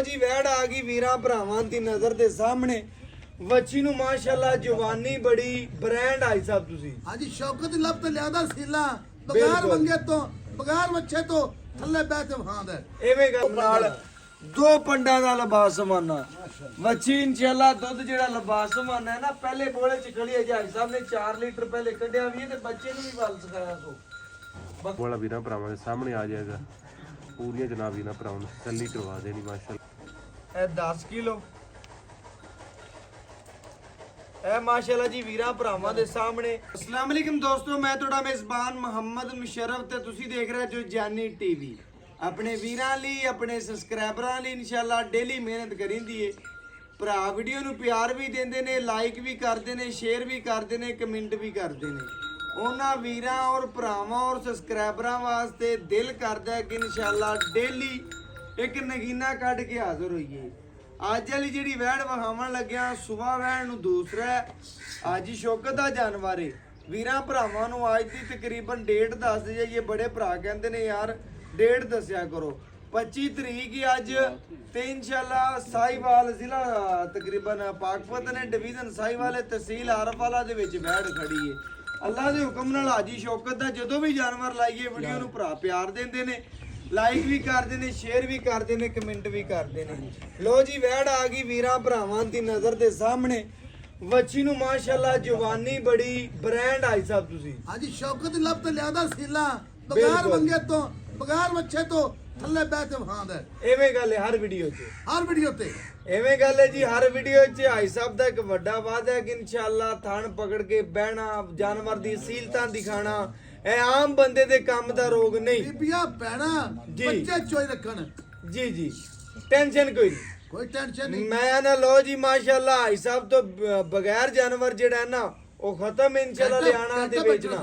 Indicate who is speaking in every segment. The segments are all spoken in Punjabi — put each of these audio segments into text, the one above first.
Speaker 1: जी वैड आ गई वीरा भरावां दी नजर दे सामने वच्ची नु माशाअल्लाह जवानी बड़ी ब्रांड आई साहब तुसी
Speaker 2: हाँ जी शौकत लब तो लियादा सीला बगैर मंगे तो बगैर मच्छे तो थल्ले बैठे वहां दे
Speaker 1: एवें गल नाल दो पंडा दा लिबास समाना वच्ची इंशाअल्लाह दुध जेड़ा लिबास समाना है ना पहले बोले च खड़ी है जी साहब ने 4 लीटर पहले कढिया भी है ते बच्चे नु भी वल सिखाया सो
Speaker 3: बोला वीरा भरावां दे सामने आ जाएगा पूरी जनाब वीरा भरावां नूं तसल्ली करवा देनी माशाअल्लाह।
Speaker 1: ए 10 किलो ए माशाअल्लाह जी वीरा भरावां दे सामने। अस्सलाम वालेकुम दोस्तों, मैं ਤੁਹਾਡਾ मेजबान ਮੁਹੰਮਦ ਮੁਸ਼ਰਫ ਤੇ ਤੁਸੀਂ ਦੇਖ ਰਹੇ ਜੋ ਜਾਨੀ ਟੀਵੀ। ਆਪਣੇ ਵੀਰਾਂ ਲਈ ਆਪਣੇ ਸਬਸਕ੍ਰਾਈਬਰਾਂ ਲਈ ਇਨਸ਼ਾਅੱਲਾ ਡੇਲੀ ਮਿਹਨਤ ਕਰਿੰਦੀ ਏ। ਭਰਾ ਵੀਡੀਓ ਨੂੰ ਪਿਆਰ ਵੀ ਦਿੰਦੇ ਨੇ, ਲਾਈਕ ਵੀ ਕਰਦੇ ਨੇ, ਸ਼ੇਅਰ ਵੀ ਕਰਦੇ ਨੇ, ਕਮੈਂਟ ਵੀ ਕਰਦੇ ਨੇ। ਉਹਨਾਂ ਵੀਰਾਂ ਔਰ ਭਰਾਵਾਂ ਔਰ ਸਬਸਕ੍ਰਾਈਬਰਾਂ ਵਾਸਤੇ ਦਿਲ ਕਰਦਾ ਹੈ ਕਿ ਇਨਸ਼ਾਅੱਲਾ ਡੇਲੀ ਇੱਕ ਨਗੀਨਾ ਕੱਢ ਕੇ ਹਾਜ਼ਰ ਹੋਈਏ। ਅੱਜ ਵਾਲੀ ਜਿਹੜੀ ਵਹਿਣ ਵਹਾਵਣ ਲੱਗਿਆ ਸੁਬਾ ਵਹਿਣ ਨੂੰ ਦੂਸਰਾ ਅੱਜ ਹੀ ਸ਼ੌਕਤ ਦਾ ਜਾਨਵਰ ਏ। ਵੀਰਾਂ ਭਰਾਵਾਂ ਨੂੰ ਅੱਜ ਦੀ ਤਕਰੀਬਨ ਡੇਟ ਦੱਸ ਜਾਈਏ। ਬੜੇ ਭਰਾ ਕਹਿੰਦੇ ਨੇ ਯਾਰ ਡੇਟ ਦੱਸਿਆ ਕਰੋ। 25 ਤਰੀਕ ਹੀ ਅੱਜ ਤੇ ਇਨਸ਼ਾਅੱਲਾ ਸਾਈਵਾਲ ਜ਼ਿਲ੍ਹਾ ਤਕਰੀਬਨ ਪਾਕਪਤ ਨੇ ਡਿਵੀਜ਼ਨ ਸਾਈਵਾਲ ਤਹਿਸੀਲ ਆਰਫਵਾਲਾ ਦੇ ਵਿੱਚ ਵਹਿਣ ਖੜੀ ਏ। ਅੱਲਾ ਦੇ ਹੁਕਮ ਨਾਲ ਹਾਜੀ ਸ਼ੌਕਤ ਦਾ ਜਦੋਂ ਵੀ ਜਾਨਵਰ ਲਾਈਏ ਵੀਡੀਓ ਨੂੰ ਭਰਾ ਪਿਆਰ ਦਿੰਦੇ ਨੇ, ਲਾਈਕ ਵੀ ਕਰਦੇ ਨੇ, ਸ਼ੇਅਰ ਵੀ ਕਰਦੇ ਨੇ, ਕਮੈਂਟ ਵੀ ਕਰਦੇ ਨੇ। ਲੋ ਜੀ ਵੈੜ ਆ ਗਈ ਵੀਰਾਂ ਭਰਾਵਾਂ ਦੀ ਨਜ਼ਰ ਦੇ ਸਾਹਮਣੇ। ਵੱਛੀ ਨੂੰ ਮਾਸ਼ਾਅੱਲਾ ਜਵਾਨੀ ਬੜੀ ਬ੍ਰਾਂਡ ਆਈ ਸਾਹਿਬ ਤੁਸੀਂ।
Speaker 2: हाँ जी शौकत लब तो लियादा सीला बगैर मंगे तो बगैर मच्छे तो थल्ले बैठे वहां दे
Speaker 1: ਐਵੇਂ ਗੱਲ ਹੈ ਹਰ ਵੀਡੀਓ 'ਚ।
Speaker 2: हर वीडियो ते
Speaker 1: ਐਵੇਂ ਗੱਲ ਹੈ ਜੀ ਹਰ ਵੀਡੀਓ 'ਚ। ਹਾਈ ਸਾਹਿਬ ਦਾ ਇੱਕ ਵੱਡਾ ਵਾਅਦਾ ਹੈ ਕਿ ਇਨਸ਼ਾਅੱਲਾ ਥਣ ਪਕੜ ਕੇ ਬਹਿਣਾ, ਜਾਨਵਰ ਦੀ ਅਸੀਲਤਾਂ ਦਿਖਾਣਾ, ਇਹ ਆਮ ਬੰਦੇ ਦੇ ਕੰਮ ਦਾ ਰੋਗ ਨਹੀਂ।
Speaker 2: बीबिया भैणा
Speaker 1: जी।
Speaker 2: बच्चे चोई रखन
Speaker 1: ਜੀ ਜੀ ਟੈਨਸ਼ਨ ਕੋਈ ਨਹੀਂ।
Speaker 2: कोई टेंशन नहीं।
Speaker 1: ਮੈਂ ਨਾ ਲੋ ਜੀ ਮਾਸ਼ਾਅੱਲਾ ਹਾਈ ਸਾਹਿਬ ਤੋਂ ਬਗੈਰ ਜਾਨਵਰ ਜਿਹੜਾ ਹੈ ਨਾ ਉਹ ਖਤਮ ਇਨਸ਼ਾਅੱਲਾ ਲਿਆਣਾ ਤੇ ਵੇਚਣਾ।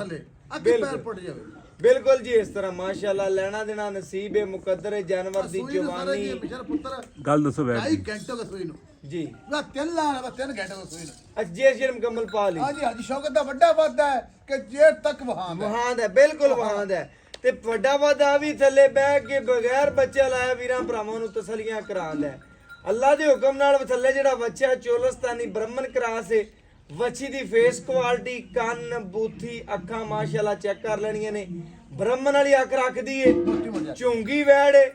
Speaker 2: ਅੱਗੇ ਪੈਰ ਪੜ ਜਾਵੇ
Speaker 1: ਬਿਲਕੁਲ ਜੀ ਇਸ ਤਰ੍ਹਾਂ ਮਾਸ਼ਾਅੱਲਾ ਲੈਣਾ ਦੇਣਾ ਨਸੀਬ ਹੈ, ਮੁਕੱਦਰ ਹੈ ਜਾਨਵਰ ਦੀ ਜਵਾਨੀ।
Speaker 2: ਬਿਸ਼ਰ ਪੁੱਤਰ
Speaker 3: ਗੱਲ ਦੱਸੋ ਵੈਸੇ
Speaker 2: ਢਾਈ ਘੰਟੇ ਦਾ ਸੋਈ ਨੂੰ
Speaker 1: ਜੀ
Speaker 2: ਵਾ 3 ਲਾਣਾ ਵਾ 3 ਘੰਟੇ ਦਾ ਸੋਈ ਨੂੰ।
Speaker 1: ਅਜੇ ਸ਼ਰ ਮੁਕੰਮਲ ਪਾ ਲਈ।
Speaker 2: ਹਾਂਜੀ ਹਾਂਜੀ ਸ਼ੌਕਤ ਦਾ ਵੱਡਾ ਵਾਦਾ ਹੈ ਕਿ ਜੇਰ ਤੱਕ ਵਹਾਂ ਦਾ
Speaker 1: ਵਹਾਂਦ ਹੈ, ਬਿਲਕੁਲ ਵਹਾਂਦ ਹੈ। ਤੇ ਵੱਡਾ ਵਾਦਾ ਵੀ ਥੱਲੇ ਬਹਿ ਕੇ ਬਗੈਰ ਬੱਚਾ ਲਾਇਆ ਵੀਰਾਂ ਭਰਾਵਾਂ ਨੂੰ ਤਸਲੀਆਂ ਕਰਾਉਂਦਾ ਹੈ। ਅੱਲਾ ਦੇ ਹੁਕਮ ਨਾਲ ਥੱਲੇ ਜਿਹੜਾ ਬੱਚਾ ਚੋਲਸਤਾਨੀ ਬ੍ਰਹਮਨ ਕਰਾਸ ਹੈ। ਵੱਛੀ ਦੀ ਫੇਸ ਕੁਆਲਿਟੀ, ਕੰਨ, ਬੂਥੀ, ਅੱਖਾਂ ਮਾਸ਼ਾਅੱਲਾ ਚੈੱਕ ਕਰ ਲੈਣੀਆਂ ਨੇ। ਬ੍ਰਹਮਨ ਵਾਲੀ ਅੱਖ ਰੱਖਦੀ ਏ, ਝੁੰਗੀ ਵੈੜ ਏ।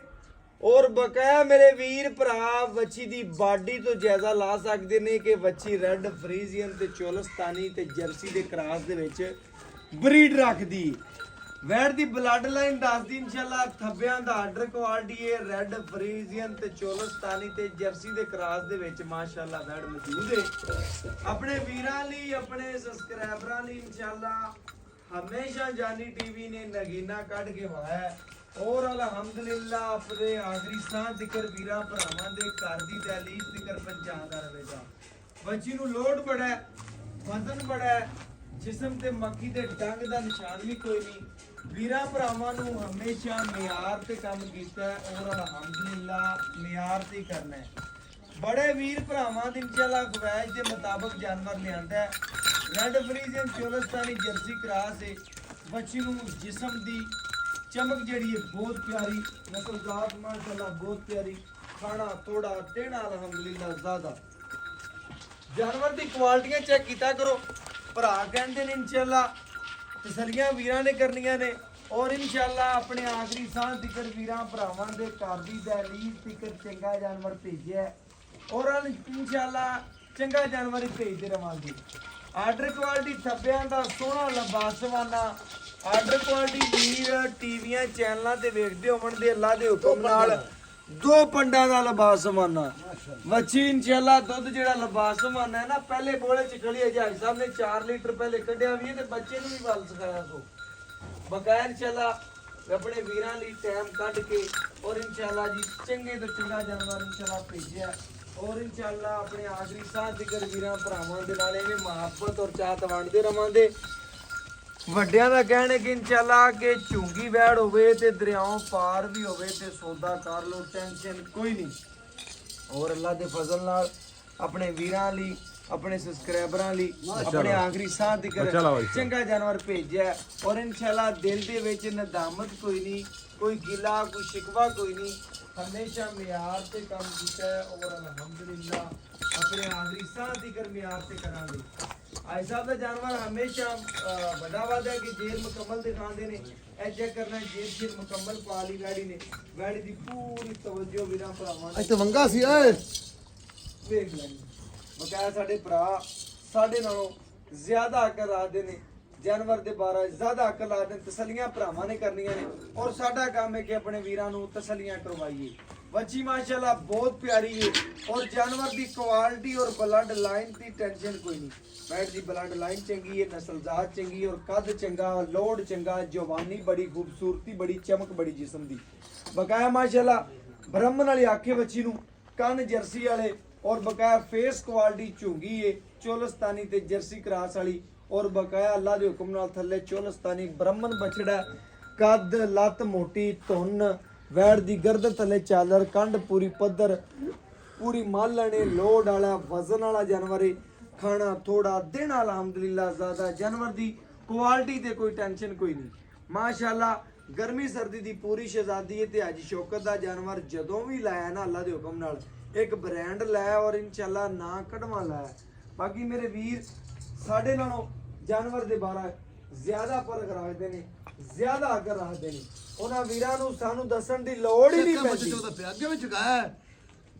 Speaker 1: ਔਰ ਬਕਾਇਆ ਮੇਰੇ ਵੀਰ ਭਰਾ ਵੱਛੀ ਦੀ ਬਾਡੀ ਤੋਂ ਜਾਇਜ਼ਾ ਲਾ ਸਕਦੇ ਨੇ ਕਿ ਵੱਛੀ ਰੈੱਡ ਫਰੀਜ਼ੀਅਨ ਤੇ ਚੋਲਸਤਾਨੀ ਤੇ ਜਰਸੀ ਦੇ ਕਰਾਸ ਦੇ ਵਿੱਚ ਬਰੀਡ ਰੱਖਦੀ। ਵੈੜ ਦੀ ਬਲੱਡ ਲਾਈਨ ਦੱਸਦੀ ਇਨਸ਼ਾਅੱਲਾ ਥੱਬਿਆਂ ਦਾ ਆਰਡਰ ਕੁਆਲਿਟੀ ਹੈ। ਰੈੱਡ ਫਰੀਜ਼ੀਅਨ ਤੇ ਚੋਲਸਤਾਨੀ ਤੇ ਜਰਸੀ ਦੇ ਕਰਾਸ ਦੇ ਵਿੱਚ ਮਾਸ਼ਾਅੱਲਾ ਵੈੜ ਮੌਜੂਦ ਹੈ। ਆਪਣੇ ਵੀਰਾਂ ਲਈ, ਆਪਣੇ ਸਬਸਕ੍ਰਾਈਬਰਾਂ ਲਈ ਇਨਸ਼ਾਅੱਲਾ ਹਮੇਸ਼ਾ ਜਾਨੀ ਟੀਵੀ ਨੇ ਨਗੀਨਾ ਕੱਢ ਕੇ ਹੋਇਆ ਔਰ ਅਲਹਮਦੁਲਿਲਾ ਆਪਣੇ ਆਖਰੀ ਸਾਹ ਜ਼ਿਕਰ ਵੀਰਾਂ ਭਰਾਵਾਂ ਦੇ ਘਰ ਦੀ ਦਹਲੀਜ਼ ਜ਼ਿਕਰ ਪਹੁੰਚਾਉਂਦਾ ਰਹੇਗਾ। ਬੱਚੀ ਨੂੰ ਲੋਡ ਬੜਾ ਹੈ, ਵਜ਼ਨ ਬੜਾ ਹੈ, ਜਿਸਮ ਤੇ ਮੱਖੀ ਦੇ ਡੰਗ ਦਾ ਨਿਸ਼ਾਨ ਵੀ ਕੋਈ ਨਹੀਂ। ਵੀਰਾਂ ਭਰਾਵਾਂ ਨੂੰ ਹਮੇਸ਼ਾ ਮਿਆਰ ਤੇ ਕੰਮ ਕੀਤਾ ਹੈ ਔਰ ਅਲਹਮਦੁਲਿਲਾ ਮਿਆਰ ਤੇ ਕਰਨਾ ਹੈ। ਬੜੇ ਵੀਰ ਭਰਾਵਾਂ ਦੀ ਇਨਸ਼ਾਅੱਲਾ ਖਵਾਇਸ਼ ਦੇ ਮੁਤਾਬਕ ਜਾਨਵਰ ਲਿਆਂਦਾ ਹੈ। Red Friesian Cholistani jersey cross ਹੈ। ਬੱਚੀ ਨੂੰ ਜਿਸਮ ਦੀ ਚਮਕ ਜਿਹੜੀ ਹੈ ਬਹੁਤ ਪਿਆਰੀ, ਨਸਲਜ਼ਾਤ ਮਾਸ਼ਾਅੱਲਾ ਬਹੁਤ ਪਿਆਰੀ, ਖਾਣਾ ਥੋੜਾ ਟੇੜਾ ਅਲਹਮਦੁਲਿਲਾ ਜ਼ਿਆਦਾ। ਜਾਨਵਰ ਦੀ ਕੁਆਲਿਟੀਆਂ ਚੈੱਕ ਕੀਤਾ ਕਰੋ। ਭਰਾ ਕਹਿੰਦੇ ਨੇ ਇਨਸ਼ਾਅੱਲਾ ਤਸਲੀਆਂ ਵੀਰਾਂ ਨੇ ਕਰਨੀਆਂ ਨੇ ਔਰ ਇਨਸ਼ਾਅੱਲਾ ਆਪਣੇ ਆਖਰੀ ਸਾਹ ਜ਼ਿਕਰ ਵੀਰਾਂ ਭਰਾਵਾਂ ਦੇ ਘਰ ਦੀ ਦਹਲੀਜ਼ ਜ਼ਿਕਰ ਚੰਗਾ ਜਾਨਵਰ ਭੇਜਿਆ ਔਰ ਇਨਸ਼ਾਅੱਲਾ ਚੰਗਾ ਜਾਨਵਰ ਹੀ ਭੇਜਦੇ ਰਵਾਂਗੇ। ਆਰਡਰ ਕੁਆਲਿਟੀ ਥੱਬਿਆਂ ਦਾ ਸੋਹਣਾ ਲਬਾਸਵਾਨਾ ਆਰਡਰ ਕੁਆਲਿਟੀ ਵੀਰ ਟੀਵੀਆਂ ਚੈਨਲਾਂ ਤੇ ਵੇਖਦੇ ਹੋਵਣ ਦੇ ਅੱਲਾ ਦੇ ਹੁਕਮ ਨਾਲ ਦੋ ਪੰਡਾਂ ਦਾ ਲਬਾਸਵਾਨਾ ਵੱਛੀ ਇਨਸ਼ਾਅੱਲਾ ਦੁੱਧ ਜਿਹੜਾ ਲਬਾਸਵਾਨਾ ਹੈ ਨਾ ਪਹਿਲੇ ਬੋਲੇ ਚ ਖੜੀ ਹੈ ਜੀ ਸਾਹਿਬ ਨੇ 4 ਲੀਟਰ ਪਹਿਲੇ ਕੱਢਿਆ ਵੀ ਤੇ ਬੱਚੇ ਨੂੰ ਵੀ ਵਲ ਸਿਖਾਇਆ ਸੋ ਬਕਾਇਆ ਇਨਸ਼ਾਅੱਲਾ ਆਪਣੇ ਵੀਰਾਂ ਲਈ ਟਾਈਮ ਕੱਢ ਕੇ ਔਰ ਇਨਸ਼ਾਅੱਲਾ ਜੀ ਚੰਗੇ ਤੋਂ ਚੰਗਾ ਜਾਨਵਰ ਇਨਸ਼ਾਅੱਲਾ ਭੇਜਿਆ ਔਰ ਇਨਸ਼ਾਅੱਲਾ ਆਪਣੇ ਆਖਰੀ ਸਾਹ ਜ਼ਿਕਰ ਵੀਰਾਂ ਭਰਾਵਾਂ ਦੇ ਨਾਲ ਐਵੇਂ ਮੁਹੱਬਤ ਔਰ ਚਾਹਤ ਵੰਡਦੇ ਰਵਾਂਗੇ। ਵੱਡਿਆਂ ਦਾ ਕਹਿਣਾ ਕਿ ਇਨਸ਼ਾਅੱਲਾ ਕਿ ਝੁੰਗੀ ਵੈੜ ਹੋਵੇ ਤੇ ਦਰਿਆਓਂ ਪਾਰ ਵੀ ਹੋਵੇ ਤੇ ਸੌਦਾ ਕਰ ਲੋ, ਟੈਨਸ਼ਨ ਕੋਈ ਨਹੀਂ। ਔਰ ਅੱਲਾ ਦੇ ਫਜ਼ਲ ਨਾਲ ਆਪਣੇ ਵੀਰਾਂ ਲਈ, ਆਪਣੇ ਸਬਸਕ੍ਰਾਈਬਰਾਂ ਲਈ ਆਪਣੇ ਆਖਰੀ ਸਾਹ ਤੱਕ ਚੰਗਾ ਜਾਨਵਰ ਭੇਜਿਆ ਔਰ ਇਨਸ਼ਾਅੱਲਾ ਦਿਲ ਦੇ ਵਿੱਚ ਨਦਾਮਤ ਕੋਈ ਨਹੀਂ, ਕੋਈ ਗਿਲਾ, ਕੋਈ ਸ਼ਿਕਵਾ ਕੋਈ ਨਹੀਂ। ਹਮੇਸ਼ਾ ਮਿਆਰ ਤੇ ਕੰਮ ਕੀਤਾ ਹੈ ਔਰ ਅਲਹਮਦੁਲਿਲਾ ਆਪਣੇ ਆਖਰੀ ਸਾਹ ਦੀ ਕਰ ਮਿਆਰ ਤੇ ਕਰਾਂਗੇ। ਆਈ ਸਾਹਿਬ ਦਾ ਜਾਨਵਰ ਹਮੇਸ਼ਾ ਵੱਡਾ ਵਾਦਾ ਕਿ ਜੇਲ ਮੁਕੰਮਲ ਦਿਖਾਉਂਦੇ ਨੇ। ਇਹ ਚੈੱਕ ਕਰਨਾ ਜੇਲ ਸ਼ੇਰ ਮੁਕੰਮਲ ਪਾ ਲਈ ਗਾੜੀ ਨੇ। ਗਾੜੀ ਦੀ ਪੂਰੀ ਤਵੱਜੋ ਵੀਰਾਂ ਭਰਾਵਾਂ
Speaker 2: ਅੱਜ ਤੇ ਮੰਗਾ ਸੀ ਓਏ
Speaker 1: ਵੇਖ ਲੈਣੀ। ਬਕਾਇਆ ਸਾਡੇ ਭਰਾ ਸਾਡੇ ਨਾਲੋਂ ਜ਼ਿਆਦਾ ਅਕਲ ਰੱਖਦੇ ਨੇ ਜਾਨਵਰ ਦੇ ਬਾਰੇ, ਜ਼ਿਆਦਾ ਅਕਲ ਰੱਖਦੇ ਨੇ। ਤਸੱਲੀਆਂ ਭਰਾਵਾਂ ਨੇ ਕਰਨੀਆਂ ਨੇ ਔਰ ਸਾਡਾ ਕੰਮ ਹੈ ਕਿ ਆਪਣੇ ਵੀਰਾਂ ਨੂੰ ਤਸੱਲੀਆਂ ਕਰਵਾਈਏ। ਬੱਚੀ ਮਾਸ਼ਾਅੱਲਾ ਬਹੁਤ ਪਿਆਰੀ ਹੈ ਔਰ ਜਾਨਵਰ ਦੀ ਕੁਆਲਿਟੀ ਔਰ ਬਲੱਡ ਲਾਈਨ ਦੀ ਟੈਨਸ਼ਨ ਕੋਈ ਨਹੀਂ। ਬੈਡ ਦੀ ਬਲੱਡ ਲਾਈਨ ਚੰਗੀ ਹੈ, ਨਸਲਜ਼ਾਤ ਚੰਗੀ ਔਰ ਕੱਦ ਚੰਗਾ, ਲੋਡ ਚੰਗਾ, ਜਵਾਨੀ ਬੜੀ ਖੂਬਸੂਰਤੀ ਬੜੀ, ਚਮਕ ਬੜੀ ਜਿਸਮ ਦੀ। ਬਕਾਇਆ ਮਾਸ਼ਾਅੱਲਾ ਬ੍ਰਾਹਮਣ ਵਾਲੀ ਆਖੇ ਬੱਚੀ ਨੂੰ, ਕੰਨ ਜਰਸੀ ਵਾਲੇ ਔਰ ਬਕਾਇਆ ਫੇਸ ਕੁਆਲਿਟੀ ਝੁੰਗੀ ਹੈ, ਚੋਲਸਤਾਨੀ ਤੇ ਜਰਸੀ ਕਰਾਸ ਵਾਲੀ ਔਰ ਬਕਾਇਆ ਅੱਲਾ ਦੇ ਹੁਕਮ ਨਾਲ ਥੱਲੇ ਚੋਲਸਤਾਨੀ ਬ੍ਰਾਹਮਣ ਬਛੜਾ, ਕੱਦ ਲੱਤ ਮੋਟੀ, ਧੁੰਨ ਵੈੜ ਦੀ ਗਰਦਨ ਥੱਲੇ ਚਾਲਰ, ਕੰਡ ਪੂਰੀ ਪੱਧਰ, ਪੂਰੀ ਮਾਲਣੇ, ਲੋਡ ਵਾਲਾ ਵਜ਼ਨ ਵਾਲਾ ਜਾਨਵਰ ਹੈ। ਖਾਣਾ ਥੋੜਾ ਦੇਣਾ ਅਲਹਮਦੁਲਿਲਾ ਜ਼ਿਆਦਾ। ਜਾਨਵਰ ਦੀ ਕੁਆਲਿਟੀ ਤੇ ਕੋਈ ਟੈਨਸ਼ਨ ਕੋਈ ਨਹੀਂ ਮਾਸ਼ਾਅੱਲਾ। ਗਰਮੀ ਸਰਦੀ ਦੀ ਪੂਰੀ ਸ਼ਹਿਜ਼ਾਦੀ ਹੈ ਤੇ ਅੱਜ ਸ਼ੌਕਤ ਦਾ ਜਾਨਵਰ ਜਦੋਂ ਵੀ ਲਾਇਆ ਨਾ ਅੱਲਾ ਦੇ ਹੁਕਮ ਨਾਲ ਇੱਕ ਬ੍ਰਾਂਡ ਲਾਇਆ ਔਰ ਇਨਸ਼ਾਅੱਲਾ ਨਾ ਕਢਵਾ ਲਾਇਆ। ਬਾਕੀ ਮੇਰੇ ਵੀਰ ਸਾਡੇ ਨਾਲੋਂ ਜਾਨਵਰ ਦੇ ਬਾਰੇ ਜ਼ਿਆਦਾ ਫਰਕ ਰੱਖਦੇ ਨੇ, ਜ਼ਿਆਦਾ ਅਗਰ ਰੱਖਦੇ ਨੇ। ਉਹਨਾਂ ਵੀਰਾਂ ਨੂੰ ਸਾਨੂੰ ਦੱਸਣ ਦੀ ਲੋੜ ਹੀ ਨਹੀਂ ਪੈਂਦੀ।
Speaker 2: ਅੱਗੇ ਵੀ ਚੁਕਾਇਆ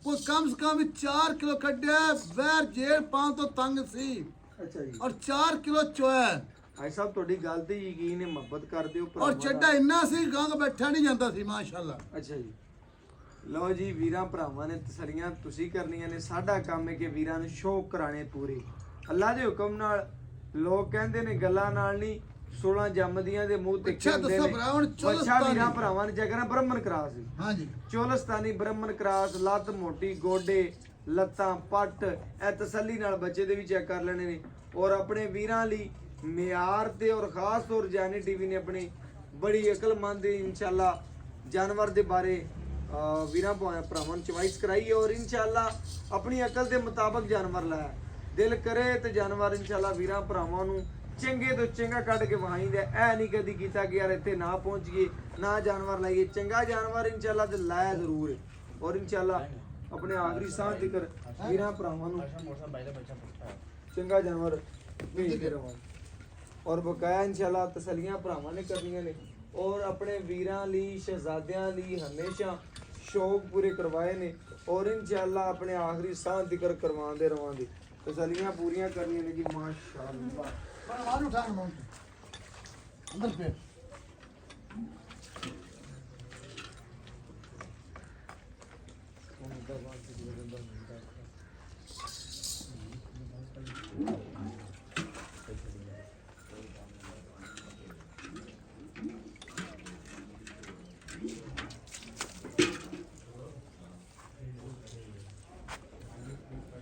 Speaker 2: ਕੋਈ ਕਮ ਸੇ ਕਮ 4 ਕਿਲੋ ਕੱਢਿਆ ਵੈਰ ਜੇਲ ਪਾਉਣ ਤੋਂ ਤੰਗ ਸੀ।
Speaker 1: ਅੱਛਾ ਜੀ।
Speaker 2: ਔਰ 4 ਕਿਲੋ ਚੋਇਆ।
Speaker 1: ਭਾਈ ਸਾਹਿਬ ਤੁਹਾਡੀ ਗੱਲ ਤੇ ਯਕੀਨ ਹੈ, ਮੁਹੱਬਤ ਕਰਦੇ ਹੋ
Speaker 2: ਔਰ ਚੱਡਾ ਇੰਨਾ ਸੀ ਗੰਗ ਬੈਠਾ ਨਹੀਂ ਜਾਂਦਾ ਸੀ ਮਾਸ਼ਾਅੱਲਾ।
Speaker 1: ਅੱਛਾ ਜੀ। ਲਓ ਜੀ ਵੀਰਾਂ ਭਰਾਵਾਂ ਨੇ ਤਸੱਲੀਆਂ ਤੁਸੀਂ ਕਰਨੀਆਂ ਨੇ। ਸਾਡਾ ਕੰਮ ਹੈ ਕਿ ਵੀਰਾਂ ਨੂੰ ਸ਼ੌਕ ਕਰਾਣੇ ਪੂਰੇ ਅੱਲਾ ਦੇ ਹੁਕਮ ਨਾਲ। ਲੋਕ ਕਹਿੰਦੇ ਨੇ ਗੱਲਾਂ ਨਾਲ ਨਹੀਂ, 16 ਜੰਮਦੀਆਂ ਦੇ ਮੂੰਹ ਤੇ
Speaker 2: ਅੱਛਾ ਦੱਸੋ ਭਰਾ ਹੁਣ
Speaker 1: ਬੱਚਾ ਵੀਰਾਂ ਭਰਾਵਾਂ ਨੇ ਜਗਰਾ ਬ੍ਰਾਹਮਣ ਕਰਾਸ ਸੀ।
Speaker 2: ਹਾਂਜੀ
Speaker 1: ਚੋਲਸਤਾਨੀ ਬ੍ਰਾਹਮਣ ਕਰਾਸ, ਲੱਤ ਮੋਟੀ, ਗੋਡੇ ਲੱਤਾਂ ਪੱਟ, ਇਹ ਤਸੱਲੀ ਨਾਲ ਬੱਚੇ ਦੇ ਵੀ ਚੈੱਕ ਕਰ ਲੈਣੇ ਨੇ। ਔਰ ਆਪਣੇ ਵੀਰਾਂ ਲਈ ਮਿਆਰ ਤੇ ਔਰ ਖਾਸ ਤੌਰ ਜਾਨੀ ਟੀਵੀ ਨੇ ਆਪਣੀ ਬੜੀ ਅਕਲਮੰਦ ਇਨਸ਼ਾਅੱਲਾ ਜਾਨਵਰ ਦੇ ਬਾਰੇ ਵੀਰਾਂ ਭਰਾਵਾਂ ਨੂੰ ਚੁਆਇਸ ਕਰਾਈ ਹੈ ਔਰ ਇਨਸ਼ਾਅੱਲਾ ਆਪਣੀ ਅਕਲ ਦੇ ਮੁਤਾਬਕ ਜਾਨਵਰ ਲਾਇਆ। ਦਿਲ ਕਰੇ ਤੇ ਜਾਨਵਰ ਇਨਸ਼ਾਅੱਲਾ ਵੀਰਾਂ ਭਰਾਵਾਂ ਨੂੰ ਚੰਗੇ ਤੋਂ ਚੰਗਾ ਕੱਢ ਕੇ ਵਹਾਈਂਦਾ। ਇਹ ਨਹੀਂ ਕਦੀ ਕੀਤਾ ਕਿ ਯਾਰ ਇੱਥੇ ਨਾ ਪਹੁੰਚੀਏ ਨਾ ਜਾਨਵਰ ਲਾਈਏ। ਚੰਗਾ ਜਾਨਵਰ ਇਨਸ਼ਾਅੱਲਾ ਤੇ ਲਾਇਆ ਜ਼ਰੂਰ ਹੈ ਔਰ ਇਨਸ਼ਾਅੱਲਾ ਆਪਣੇ ਆਖਰੀ ਸਾਹ ਤੱਕ ਵੀਰਾਂ ਭਰਾਵਾਂ ਨੂੰ ਚੰਗਾ ਜਾਨਵਰ ਭੇਜਦੇ ਰਵਾਂਗੇ ਔਰ ਬਕਾਇਆ ਇਨਸ਼ਾਅੱਲਾ ਤਸੱਲੀਆਂ ਭਰਾਵਾਂ ਨੇ ਕਰਨੀਆਂ ਨੇ ਔਰ ਆਪਣੇ ਵੀਰਾਂ ਲਈ ਸ਼ਹਿਜ਼ਾਦਿਆਂ ਲਈ ਹਮੇਸ਼ਾ ਸ਼ੌਕ ਪੂਰੇ ਕਰਵਾਏ ਨੇ ਔਰ ਇਨਸ਼ਾਅੱਲਾ ਆਪਣੇ ਆਖਰੀ ਸਾਹ ਤੱਕ ਕਰਵਾਉਂਦੇ ਰਵਾਂਗੇ। ਤਸੱਲੀਆਂ ਪੂਰੀਆਂ ਕਰਨੀਆਂ ਨੇ ਜੀ ਮਾਸ਼ਾਅੱਲਾ।
Speaker 2: ਮਾਰੂ ਠਾਣ ਮੋਂ ਅੰਦਰ ਪੇ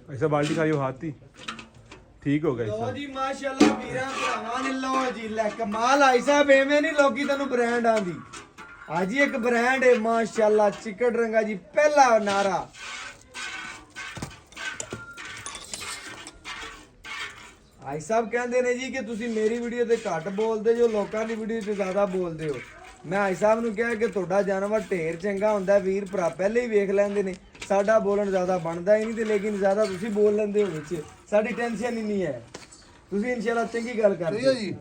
Speaker 3: ऐसा बाल्टी खाई हो हाथी ठीक हो गया
Speaker 1: ਲੋ
Speaker 3: ऐसा।
Speaker 1: ਜੀ ਮਾਸ਼ਾਅੱਲਾ ਵੀਰਾਂ ਭਰਾਵਾਂ ਨੇ ਲੋ ਜੀ ਲੈ ਕਮਾਲ ਆਈ ਸਾਹਿਬ ਐਵੇਂ ਨਹੀਂ ਲੋਕੀ ਤੈਨੂੰ ਬ੍ਰਾਂਡ ਆਂਦੀ। ਅੱਜ ਹੀ ਇੱਕ ਬ੍ਰਾਂਡ ਹੈ ਮਾਸ਼ਾਅੱਲਾ ਚਿਕਟ ਰੰਗਾ ਜੀ ਪਹਿਲਾ ਨਾਰਾ। ਆਈ ਸਾਹਿਬ ਕਹਿੰਦੇ ਨੇ ਜੀ ਕਿ ਤੁਸੀਂ ਮੇਰੀ ਵੀਡੀਓ ਤੇ ਘੱਟ ਬੋਲਦੇ ਜੋ, ਲੋਕਾਂ ਦੀ ਵੀਡੀਓ ਤੇ ਜ਼ਿਆਦਾ ਬੋਲਦੇ ਹੋ। ਮੈਂ ਆਈ ਸਾਹਿਬ ਨੂੰ ਕਿਹਾ ਕਿ ਤੁਹਾਡਾ ਜਾਨਵਰ ਢੇਰ ਚੰਗਾ ਹੁੰਦਾ, ਵੀਰ ਭਰਾ ਪਹਿਲੇ ਹੀ ਵੇਖ ਲੈਂਦੇ ਨੇ, ਸਾਡਾ ਬੋਲਣ ਜ਼ਿਆਦਾ ਬਣਦਾ ਹੀ ਨਹੀਂ ਤੇ ਲੇਕਿਨ ਜ਼ਿਆਦਾ ਤੁਸੀਂ ਬੋਲ ਲੈਂਦੇ ਹੋ ਵਿੱਚ, ਸਾਡੀ ਟੈਨਸ਼ਨ ਹੀ ਨਹੀਂ ਹੈ। ਤੁਸੀਂ ਇਨਸ਼ਾਅੱਲਾ ਚੰਗੀ ਗੱਲ ਕਰਦੇ ਹੋ
Speaker 2: ਜੀ।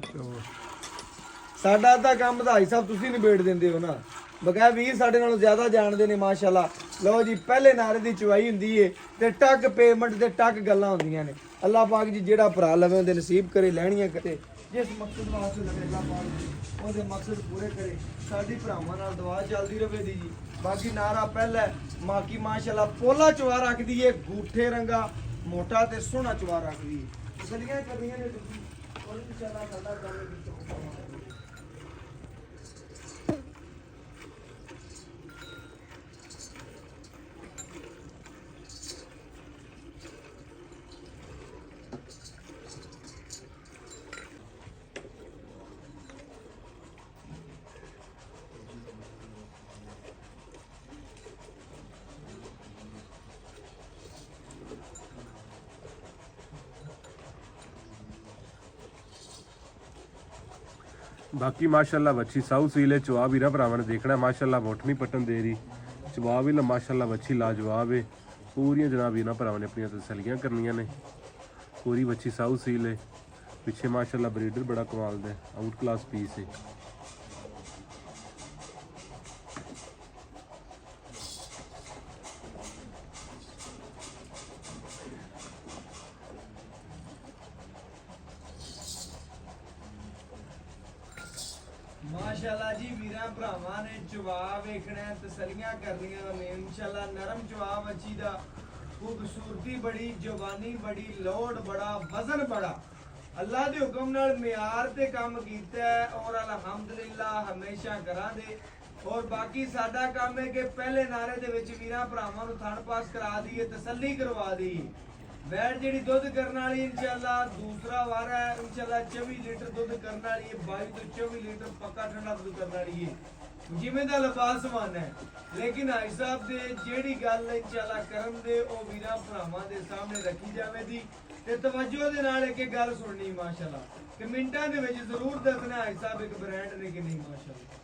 Speaker 1: ਸਾਡਾ ਅੱਧਾ ਕੰਮ ਤਾਂ ਆਈ ਸਾਹਿਬ ਤੁਸੀਂ ਨਿਬੇੜ ਦਿੰਦੇ ਹੋ ਨਾ। ਬਕਾਇਆ ਵੀਰ ਸਾਡੇ ਨਾਲੋਂ ਜ਼ਿਆਦਾ ਜਾਣਦੇ ਨੇ ਮਾਸ਼ਾਅੱਲਾ। ਲਓ ਜੀ ਪਹਿਲੇ ਨਾਰੇ ਦੀ ਚੁਆਈ ਹੁੰਦੀ ਏ ਤੇ ਟੱਕ ਪੇਮੈਂਟ ਤੇ ਟੱਕ ਗੱਲਾਂ ਹੁੰਦੀਆਂ ਨੇ। ਅੱਲਾਹ ਪਾਕ ਜੀ ਜਿਹੜਾ ਭਰਾ ਲਵੇ ਉਹਦੇ ਨਸੀਬ ਕਰੇ, ਲੈਣੀਆਂ ਕਰੇ, ਜਿਸ ਮਕਸਦ ਵਾਸਤੇ ਲਵੇ ਅੱਲਾਹ ਪਾਕ ਉਹਦੇ ਮਕਸਦ ਪੂਰੇ ਕਰੇ। ਸਾਡੀ ਭਰਾਵਾਂ ਨਾਲ ਦੁਆ ਚੱਲਦੀ ਰਵੇ ਦੀ ਜੀ। ਬਾਕੀ ਨਾਰਾ ਪਹਿਲਾ ਮਾਕੀ ਮਾਸ਼ਾਅੱਲਾ ਪੋਲਾ ਚਵਾ ਰੱਖਦੀ ਏ, ਗੂਠੇ ਰੰਗਾ ਮੋਟਾ ਤੇ ਸੋਹਣਾ ਚਵਾ ਰੱਖਦੀ ਏ। ਗਲੀਆਂ ਕਰਨੀਆਂ ਨੇ ਤੁਸੀਂ ਔਰ ਇਨਸ਼ਾਅੱਲਾ ਸਾਡਾ ਕੰਮ ਵਿੱਚ
Speaker 3: बाकी माशाल्लाह बच्ची साउ सीले चुआ वीरा भरावां ने देखना माशाल्लाह मुठ नहीं पटन दे रही, ਜਵਾਬ ਵੀ ਮਾਸ਼ਾਅੱਲਾ ਵੱਛੀ ਲਾਜਵਾਬ ਹੈ। ਪੂਰੀਆਂ ਜਨਾਬ ਇਹਨਾਂ ਭਰਾਵਾਂ ਨੇ ਆਪਣੀਆਂ ਤਸੱਲੀਆਂ ਕਰਨੀਆਂ ਨੇ। ਪੂਰੀ ਵੱਛੀ ਸਾਊ ਸੀਲ ਹੈ। ਪਿੱਛੇ ਮਾਸ਼ਾਅੱਲਾ ਬਰੀਡਰ ਬੜਾ ਕਮਾਲ ਦਾ ਆਊਟ ਕਲਾਸ ਪੀਸ ਹੈ।
Speaker 1: ਮਾਸ਼ਾਅੱਲਾ ਜੀ ਵੀਰਾਂ ਭਰਾਵਾਂ ਨੇ ਜਵਾਬ ਵੇਖਣਾ ਹੈ, ਤਸੱਲੀਆਂ ਕਰਨੀਆਂ ਨੇ ਇਨਸ਼ਾਅੱਲਾ। ਨਰਮ ਜਵਾਬ ਅੱਛੀ ਦਾ, ਖੂਬਸੂਰਤੀ ਬੜੀ, ਜਵਾਨੀ ਬੜੀ, ਲੋਡ ਬੜਾ, ਵਜ਼ਨ ਬੜਾ। ਅੱਲਾ ਦੇ ਹੁਕਮ ਨਾਲ ਮਿਆਰ ਤੇ ਕੰਮ ਕੀਤਾ ਹੈ ਔਰ ਅਲਹਮਦੁਲਿਲਾ ਹਮੇਸ਼ਾ ਕਰਾਂਗੇ। ਔਰ ਬਾਕੀ ਸਾਡਾ ਕੰਮ ਹੈ ਕਿ ਪਹਿਲੇ ਨਾਰੇ ਦੇ ਵਿੱਚ ਵੀਰਾਂ ਭਰਾਵਾਂ ਨੂੰ ਥਣ ਪਾਸ ਕਰਾ ਦਈਏ, ਤਸੱਲੀ ਕਰਵਾ ਦਈਏ। ਵੈੜ ਜਿਹੜੀ ਦੁੱਧ ਕਰਨ ਵਾਲੀ ਇਨਸ਼ਾਅੱਲਾ ਦੂਸਰਾ ਵਾਰ ਹੈ ਇਨਸ਼ਾਅੱਲਾ 24 ਲੀਟਰ ਦੁੱਧ ਕਰਨ ਵਾਲੀ ਹੈ। 22 ਤੋਂ 24 ਲੀਟਰ ਪੱਕਾ ਠੰਡਾ ਦੁੱਧ ਕਰਨ ਵਾਲੀ ਹੈ। ਜਿਵੇਂ ਦਾ ਲਿਬਾਸ ਸਮਾਨ ਹੈ, ਲੇਕਿਨ ਹਾਈ ਸਾਹਿਬ ਦੇ ਜਿਹੜੀ ਗੱਲ ਇਨਸ਼ਾਅੱਲਾ ਕਰਨ ਦੇ ਉਹ ਵੀਰਾਂ ਭਰਾਵਾਂ ਦੇ ਸਾਹਮਣੇ ਰੱਖੀ ਜਾਵੇਗੀ ਤੇ ਤਵੱਜੋ ਦੇ ਨਾਲ ਇੱਕ ਗੱਲ ਸੁਣਨੀ ਮਾਸ਼ਾਅੱਲਾ ਕਿ ਮਿੰਟਾਂ ਦੇ ਵਿੱਚ ਜ਼ਰੂਰ ਦੱਸਣਾ ਹਾਈ ਸਾਹਿਬ ਇੱਕ ਬ੍ਰਾਂਡ ਨੇ ਕਿ ਨਹੀਂ ਮਾਸ਼ਾਅੱਲਾ।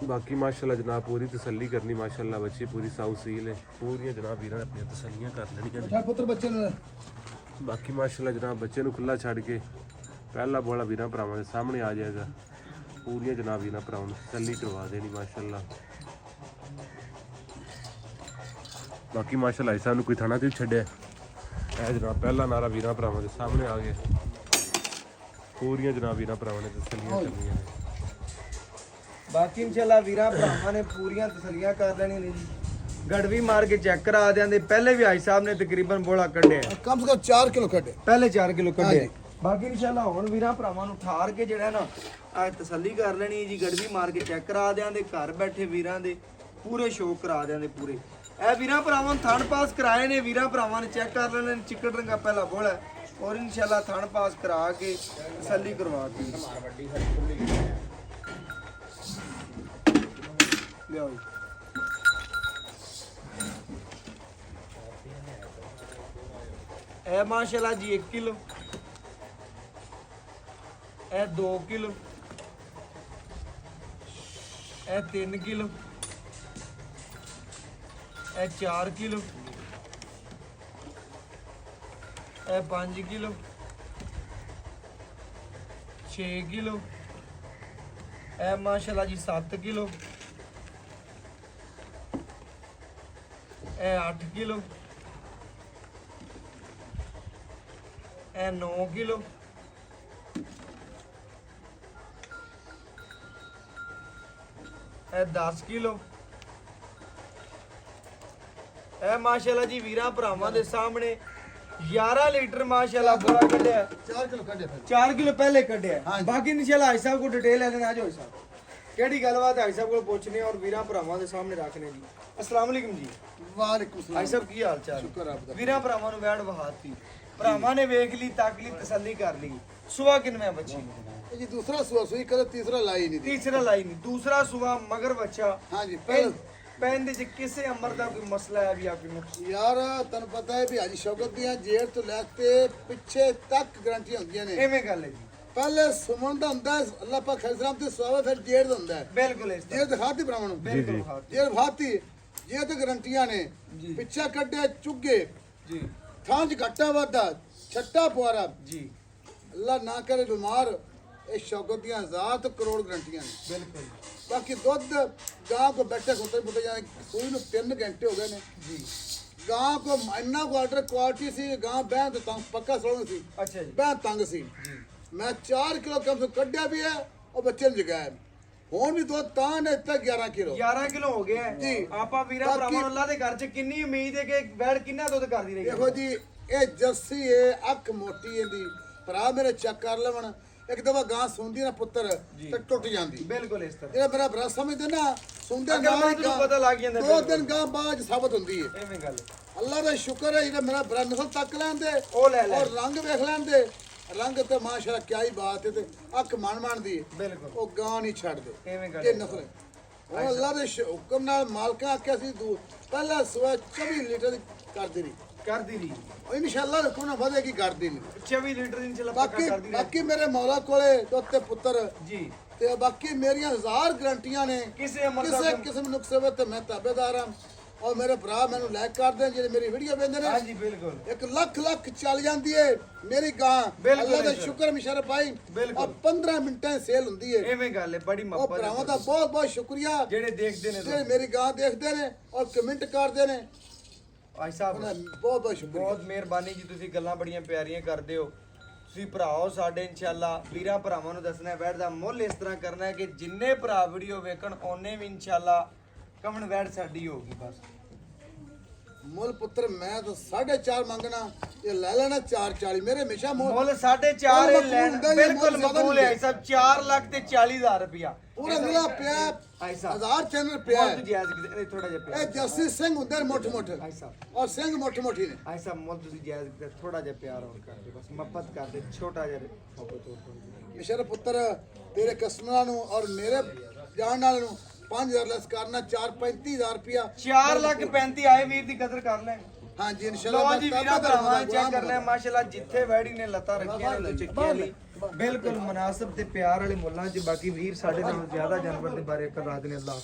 Speaker 3: बाकी माशाल्लाह जनाब पूरी तसल्ली करनी माशाल्लाह बच्ची पूरी साउ सील है। पूरी जनाब वीर ने अपनी तसल्लियां कर लेनियां
Speaker 2: पुत्र बच्चे ने
Speaker 3: बाकी माशाल्लाह जनाब बच्चे ਨੂੰ खुला छड़ के पहला बोला वीर भरावां ਦੇ सामने आ जाएगा। पूरी जनाब वीर भरावां ਨੂੰ तसल्ली करवा देनी माशाल्लाह। बाकी माशाल्लाह ऐसा ਨੂੰ कोई थाना ते छड्या है जनाब पहला नारा वीर भरावां ਦੇ सामने आ गया। पूरी जनाब वीर भरावां ने तसल्लियां करनियां ने।
Speaker 1: ਬਾਕੀ ਇਨਸ਼ਾਅੱਲਾ ਵੀਰਾਂ ਭਰਾਵਾਂ ਨੇ ਪੂਰੀਆਂ ਤਸੱਲੀਆਂ ਕਰ ਲੈਣੀਆਂ ਨੇ ਜੀ। ਗੜਵੀ ਮਾਰ ਕੇ ਚੈੱਕ ਕਰਾ ਦਿਆਂਦੇ। ਪਹਿਲੇ ਵੀ ਹਾਈ ਸਾਹਿਬ ਨੇ ਤਕਰੀਬਨ ਬੋਲਾ ਕੱਢਿਆ,
Speaker 2: कम से कम 4 किलो कटे
Speaker 1: ਪਹਿਲੇ 4 ਕਿਲੋ ਕੱਢਿਆ। ਬਾਕੀ ਇਨਸ਼ਾਅੱਲਾ ਹੁਣ ਵੀਰਾਂ ਭਰਾਵਾਂ ਨੂੰ ਠਾਰ ਕੇ ਜਿਹੜਾ ਨਾ ਆ ਤਸੱਲੀ ਕਰ ਲੈਣੀ ਹੈ ਜੀ। ਗੜਵੀ ਮਾਰ ਕੇ ਚੈੱਕ ਕਰਾ ਦਿਆਂਦੇ। ਘਰ ਬੈਠੇ ਵੀਰਾਂ ਦੇ ਪੂਰੇ ਸ਼ੌਕ ਕਰਾ ਦਿਆਂਦੇ ਪੂਰੇ। ਇਹ ਵੀਰਾਂ ਭਰਾਵਾਂ ਨੂੰ ਥਣ ਪਾਸ ਕਰਾਏ ਨੇ। ਵੀਰਾਂ ਭਰਾਵਾਂ ਨੇ ਚੈੱਕ ਕਰ ਲੈਣੇ ਨੇ। ਚਿੱਕੜ ਰੰਗਾ ਪਹਿਲਾ ਬੋਲਾ ਔਰ ਇਨਸ਼ਾਅੱਲਾ ਥਣ ਪਾਸ ਕਰਾ ਕੇ ਤਸੱਲੀ ਕਰਵਾ ਦਿੱਤੀ। ਲਿਆਓ ਜੀ। ਇਹ ਮਾਸ਼ਾਅੱਲਾ ਜੀ 1 ਕਿਲੋ, ਇਹ 2 ਕਿਲੋ, ਇਹ 3 ਕਿਲੋ, ਇਹ 4 ਕਿਲੋ, ਇਹ 5 ਕਿਲੋ, 6 ਕਿਲੋ, ਇਹ ਮਾਸ਼ਾਅੱਲਾ ਜੀ 7 ਕਿਲੋ, ਇਹ 8 ਕਿਲੋ, ਇਹ 9 ਕਿਲੋ, ਇਹ 10 ਕਿਲੋ। ਇਹ ਮਾਸ਼ਾਅੱਲਾ ਜੀ ਵੀਰਾਂ ਭਰਾਵਾਂ ਦੇ ਸਾਹਮਣੇ 11 ਲੀਟਰ ਮਾਸ਼ਾਅੱਲਾ ਬੋਲਾ ਕੱਢਿਆ।
Speaker 2: 4 किलो कटे
Speaker 1: 4 किलो पहले कटे
Speaker 2: हाँ
Speaker 1: है।
Speaker 2: जी।
Speaker 1: बाकी इंशाल्लाह भाई साहब को डिटेल है ना। जो साहब ਕਿਹੜੀ ਗੱਲਬਾਤ ਹੈ ਸਾਹਿਬ ਕੋਲ ਪੁੱਛਨੇ ਔਰ ਵੀਰਾਂ ਭਰਾਵਾਂ ਦੇ ਸਾਹਮਣੇ ਰੱਖਨੇ ਜੀ। ਅਸਲਾਮ ਵਾਲੇਕੁਮ ਜੀ।
Speaker 2: ਵਾਲੇਕੁਮ
Speaker 1: ਭਾਈ
Speaker 2: ਸਲਾਮ।
Speaker 1: ਸਾਹਿਬ ਕੀ ਹਾਲ ਚਾਲ?
Speaker 2: ਸ਼ੁਕਰ ਰੱਬ ਦਾ।
Speaker 1: ਵੀਰਾਂ ਭਰਾਵਾਂ ਨੂੰ ਵੈਣ ਵਹਾਤੀ, ਭਰਾਵਾਂ ਨੇ ਵੇਖ ਲਈ, ਤੱਕ ਲਈ, ਤਸੱਲੀ ਕਰ ਲਈ। ਸੁਆ ਕਿੰਨਵੇਂ ਬੱਚੀ?
Speaker 2: ਇਹ ਜੀ ਦੂਸਰਾ ਸੂਆ ਸੂਈ ਕਦੇ ਤੀਸਰਾ ਲਾਈ ਨਹੀਂ ਦੀ।
Speaker 1: ਤੀਸਰਾ ਲਾਈ ਨਹੀਂ, ਦੂਸਰਾ ਸੁਆ ਮਗਰ ਬੱਚਾ।
Speaker 2: ਹਾਂਜੀ ਪਹਿਲ
Speaker 1: ਪੈਨ ਦੇ ਕਿਸੇ ਅਮਰ ਦਾ ਕੋਈ ਮਸਲਾ ਹੈ ਵੀ ਆ ਕੋਈ ਨੁਕਸ?
Speaker 2: ਯਾਰ ਤੈਨੂੰ ਪਤਾ ਹੈ ਵੀ ਹਾਜੀ ਸ਼ੌਕਤ ਦੀਆਂ ਜੇਰ ਤੋਂ ਲੈ ਕੇ ਪਿੱਛੇ ਤੱਕ ਗਰੰਟੀ ਹੁੰਦੀਆਂ ਨੇ।
Speaker 1: ਐਵੇਂ ਗੱਲ ਹੈ ਜੀ।
Speaker 2: ਪਹਿਲੇ ਸੁਮਨ ਦਾ ਹੁੰਦਾ ਹੈ, ਅੱਲਾਹ ਪਾਕ ਖੈਸਰਾਮ ਤੇ ਸੁਆਵੇ, ਫਿਰ ਜੇਰ ਦਾ ਹੁੰਦਾ ਹੈ।
Speaker 1: ਬਿਲਕੁਲ ਇਸ
Speaker 2: ਜੇਰ ਦਿਖਾਤੀ ਬ੍ਰਾਹਮਣ ਨੂੰ,
Speaker 1: ਬਿਲਕੁਲ ਹਾਂ।
Speaker 2: ਜੇਰ ਭਾਤੀ ਜੇ ਤੇ ਗਰੰਟੀਆਂ ਨੇ।
Speaker 1: ਜੀ।
Speaker 2: ਪਿੱਛਾ ਕੱਢਿਆ ਚੁੱਗੇ,
Speaker 1: ਜੀ
Speaker 2: ਥਾਂ ਚ ਘਾਟਾ ਵਾਧਾ, ਛੱਟਾ ਪੁਆਰਾ,
Speaker 1: ਜੀ
Speaker 2: ਅੱਲਾ ਨਾ ਕਰੇ ਬਿਮਾਰ। ਇਹ ਸ਼ੌਕਤ ਦੀਆਂ 1000 ਤੋਂ ਕਰੋੜ ਗਰੰਟੀਆਂ ਨੇ।
Speaker 1: ਬਿਲਕੁਲ
Speaker 2: ਬਾਕੀ ਦੁੱਧ ਗਾਂ ਕੋ ਬੈਠੇ ਖੁੱਤੇ ਪੁੱਤੇ ਜਾਣੇ ਸੂਈ ਨੂੰ 3 ਘੰਟੇ ਹੋ ਗਏ ਨੇ।
Speaker 1: ਜੀ।
Speaker 2: ਗਾਂ ਕੋ ਇੰਨਾ ਕੋ ਆਰਡਰ ਕੁਆਲਿਟੀ ਸੀ, ਗਾਂ ਬੈਂ ਤੇ ਤੰਗ ਪੱਕਾ ਸੋਹਣੀ ਸੀ,
Speaker 1: ਅੱਛਾ ਜੀ।
Speaker 2: ਬੈਂ ਤੰਗ ਸੀ।
Speaker 1: ਜੀ
Speaker 2: ਮੈਂ 4 ਕਿਲੋ ਕਮ ਤੋਂ ਕੱਢਿਆ ਵੀ ਹੈ, ਉਹ ਬੱਚੇ ਨੂੰ ਜਗਾਇਆ। ਹੁਣ ਵੀ ਦੁੱਧ ਤਾਂ ਨੇ ਇੱਥੇ 11 ਕਿਲੋ।
Speaker 1: 11 ਕਿਲੋ ਹੋ ਗਿਆ ਹੈ।
Speaker 2: ਜੀ।
Speaker 1: ਆਪਾਂ ਵੀਰਾਂ
Speaker 2: ਬਾਕੀ-
Speaker 1: ਭਰਾਵਾਂ ਨੂੰ ਅੱਲਾ ਦੇ ਘਰ 'ਚ ਕਿੰਨੀ ਉਮੀਦ ਹੈ ਕਿ ਵੈੜ ਕਿੰਨਾ ਦੁੱਧ ਕਰਦੀ ਰਹੇਗੀ?
Speaker 2: ਦੇਖੋ ਜੀ ਇਹ ਜੱਸੀ ਏ, ਅੱਖ ਮੋਟੀ ਇਹਦੀ, ਭਰਾ ਮੇਰੇ ਚੈੱਕ ਕਰ ਲਵਣ। ਇੱਕ ਦਫਾ ਗਾਂ ਸੁੰਦੀ ਨਾ ਪੁੱਤਰ ਤੇ ਟੁੱਟ ਜਾਂਦੀ।
Speaker 1: ਬਿਲਕੁਲ ਇਸ ਤਰ੍ਹਾਂ
Speaker 2: ਜਿਹੜਾ ਮੇਰਾ ਭਰਾ ਸਮਝਦੇ ਨਾ, ਸੁਣਦੇ
Speaker 1: ਅਗਰ
Speaker 2: ਨਾਲ ਹੀ
Speaker 1: ਮੈਨੂੰ ਪਤਾ ਲੱਗ ਜਾਂਦਾ,
Speaker 2: 2
Speaker 1: ਬਿਲਕੁਲ।
Speaker 2: ਦਿਨ ਗਾਂ ਬਾਅਦ ਸਾਬਤ ਹੁੰਦੀ ਏ।
Speaker 1: ਐਵੇਂ ਗੱਲ ਹੈ।
Speaker 2: ਅੱਲਾ ਦਾ ਸ਼ੁਕਰ ਹੈ ਜਿਹੜਾ ਮੇਰਾ ਭਰਾ ਨਸਲ ਤੱਕ ਲੈਂਦੇ
Speaker 1: ਉਹ ਲੈ ਲੈ।
Speaker 2: ਔਰ ਰੰਗ ਵੇਖ ਲੈਂਦੇ। ਰੰਗ ਤੇ ਮਾਸ਼ਾਅੱਲਾ ਕਿਆ ਹੀ ਬਾਤ ਹੈ, ਤੇ ਅੱਖ ਮਨ ਦੀ ਹੈ।
Speaker 1: ਬਿਲਕੁਲ
Speaker 2: ਉਹ ਗਾਂ ਨਹੀਂ ਛੱਡਦੇ।
Speaker 1: ਐਵੇਂ ਗੱਲ
Speaker 2: ਇਹ
Speaker 1: ਹੈ।
Speaker 2: ਨਸਲ ਹੈ। ਉਹ ਅੱਲਾ ਦੇ ਹੁਕਮ ਨਾਲ ਮਾਲਕਾਂ ਆਖਿਆ ਸੀ ਦੂ ਪਹਿਲਾ ਸਵਾ 24 ਲੀਟਰ ਦੀ ਕਰਦੀ ਰਹੀ।
Speaker 1: ਕਰਦੀ ਰਹੀ।
Speaker 2: ਉਹ ਇਨਸ਼ਾਅੱਲਾ ਹੁਕਮ ਨਾਲ ਵਧੇਗੀ ਕਰਦੀ ਨਹੀਂ।
Speaker 1: 24 ਲੀਟਰ ਇਨਸ਼ਾਅੱਲਾ ਪੱਕਾ
Speaker 2: ਬਾਕੀ
Speaker 1: ਕਰਦੀ ਰਹੀ।
Speaker 2: ਬਾਕੀ ਮੇਰੇ ਮੌਲਾ ਕੋਲੇ ਦੋਤੇ ਪੁੱਤਰ
Speaker 1: ਜੀ
Speaker 2: ਤੇ ਬਾਕੀ ਮੇਰੀਆਂ 1000 ਗਰੰਟੀਆਂ ਨੇ।
Speaker 1: ਕਿਸੇ ਅਮਰ ਦਾ
Speaker 2: ਕਿਸੇ ਕਿਸਮ ਨੁਕਸੇ ਵੇ ਤੇ ਮੈਂ ਤਾਬੇਦਾਰ ਹਾਂ। ਔਰ ਮੇਰੇ ਭਰਾ ਮੈਨੂੰ ਲਾਇਕ ਕਰਦੇ ਜਿਹੜੇ ਮੇਰੀ ਵੀਡੀਓ ਵੇਖਦੇ ਨੇ।
Speaker 1: ਹਾਂਜੀ ਬਿਲਕੁਲ
Speaker 2: 1 ਲੱਖ ਚੱਲ ਜਾਂਦੀ ਏ ਮੇਰੀ ਗਾਂ।
Speaker 1: ਬਿਲਕੁਲ
Speaker 2: ਅੱਲਾ ਦਾ
Speaker 1: ਸਰ।
Speaker 2: ਸ਼ੁਕਰ ਮਿਸ਼ਰ ਭਾਈ।
Speaker 1: ਬਿਲਕੁਲ।
Speaker 2: ਔਰ 15 ਮਿੰਟਾਂ 'ਚ ਸੇਲ ਹੁੰਦੀ ਏ।
Speaker 1: ਐਵੇਂ ਗੱਲ ਹੈ। ਬੜੀ
Speaker 2: ਉਹ
Speaker 1: ਮੁਹੱਬਤ
Speaker 2: ਭਰਾਵਾਂ ਦਾ
Speaker 1: ਹੈ
Speaker 2: ਬਹੁਤ ਬਹੁਤ ਸ਼ੁਕਰੀਆ
Speaker 1: ਜਿਹੜੇ ਦੇਖਦੇ ਨੇ।
Speaker 2: ਜਿਹੜੇ ਮੇਰੀ ਗਾਂ ਦੇਖਦੇ ਨੇ ਔਰ ਕਮੈਂਟ ਕਰਦੇ ਨੇ।
Speaker 1: ਭਾਈ ਸਾਹਿਬ
Speaker 2: ਉਹਨਾਂ ਦਾ ਬਹੁਤ ਬਹੁਤ ਸ਼ੁਕਰੀਆ।
Speaker 1: ਬਹੁਤ ਮਿਹਰਬਾਨੀ ਜੀ, ਤੁਸੀਂ ਗੱਲਾਂ ਬੜੀਆਂ ਪਿਆਰੀਆਂ ਕਰਦੇ ਹੋ। ਤੁਸੀਂ ਭਰਾਓ ਸਾਡੇ ਇਨਸ਼ਾਅੱਲਾ ਵੀਰਾਂ ਭਰਾਵਾਂ ਨੂੰ ਦੱਸਣਾ ਵੈੜ ਦਾ ਮੁੱਲ ਇਸ ਤਰ੍ਹਾਂ ਕਰਨਾ ਹੈ ਕਿ ਜਿੰਨੇ ਭਰਾ ਵੀਡੀਓ ਵੇਖਣ ਉਹਨੇ ਵੀ ਇਨਸ਼ਾਅੱਲਾ ਕਮਣ ਵੈੜ ਸਾਡੀ ਹੋਊਗੀ। ਬਸ
Speaker 2: ਮੁੱਲ ਪੁੱਤਰ ਮੈਂ ਤਾਂ 4.5 ਮੰਗਣਾ, ਇਹ ਲੈ ਲੈਣਾ 4.40। ਮੇਰੇ ਹਮੇਸ਼ਾ
Speaker 1: ਮੁੱਲ 4.5
Speaker 2: ਮੁੱਲ
Speaker 1: ਲੈਣ
Speaker 2: ਹੁੰਦਾ ਜੀ,
Speaker 1: ਬਿਲਕੁਲ
Speaker 2: ਮੁੱਲ ਜ਼ਿਆਦਾ
Speaker 1: ਮਕਬੂਲ ਹੈ ਸਾਹਿਬ। 4 ਲੱਖ ਤੇ 40,000 ਰੁਪਇਆ
Speaker 2: ਪੂਰਾ ਮਿਲਾ ਪਿਆ
Speaker 1: ਭਾਈ ਸਾਹਿਬ।
Speaker 2: 1000 ਚੈਨਲ ਪਿਆ
Speaker 1: ਬਹੁਤ ਜਾਇਜ਼ ਕਿਤੇ ਥੋੜਾ ਜਿਹਾ ਪਿਆ
Speaker 2: ਇਹ ਜੱਸੀ ਸਿੰਘ ਹੁੰਦੇ ਨੇ ਮੋਟੇ
Speaker 1: ਭਾਈ ਸਾਹਿਬ।
Speaker 2: ਔਰ ਸਿੰਘ ਮੋਟੀ ਨੇ।
Speaker 1: ਭਾਈ ਸਾਹਿਬ ਮੁੱਲ ਤੁਸੀਂ ਜਾਇਜ਼ ਕਿਤੇ ਥੋੜਾ ਜਿਹਾ ਪਿਆਰ ਹੋਰ ਕਰਦੇ ਬਸ ਮੁਹੱਬਤ ਕਰਦੇ ਛੋਟਾ ਜਿਹਾ ਮੁਹੱਬਤ ਹੋਰ।
Speaker 2: ਮਿਸ਼ਰ ਪੁੱਤਰ ਤੇਰੇ ਕਸਟਮਰਾਂ ਨੂੰ ਔਰ ਮੇਰੇ ਜਾਣ ਵਾਲਿਆਂ ਨੂੰ 5000 ਲੈਸ ਕਰਨਾ, 4-35,000 ਰੁਪਇਆ।
Speaker 1: 4 ਲੱਖ 35 ਆਏ ਵੀਰ ਦੀ ਕਦਰ ਕਰ ਲੈ।
Speaker 2: ਹਾਂਜੀ ਇਨਸ਼ਾਅੱਲਾ
Speaker 1: ਲੋ ਜੀ ਵੀਰਾਂ ਭਰਾਵਾਂ ਚੈੱਕ ਕਰ ਲੈ ਮਾਸ਼ਾਅੱਲਾ ਜਿੱਥੇ ਵੈੜੀ ਨੇ ਲੱਤਾਂ ਰੱਖੀਆਂ ਨੇ ਚੱਕੀਆਂ ਲਈ ਬਿਲਕੁਲ ਮੁਨਾਸਬ ਤੇ ਪਿਆਰ ਵਾਲੇ ਮੁੱਲਾਂ 'ਚ। ਬਾਕੀ ਵੀਰ ਸਾਡੇ ਨਾਲੋਂ ਜ਼ਿਆਦਾ ਜਾਨਵਰ ਦੇ ਬਾਰੇ ਕਰ ਰਾਤ ਨੇ ਅੱਲਾਹ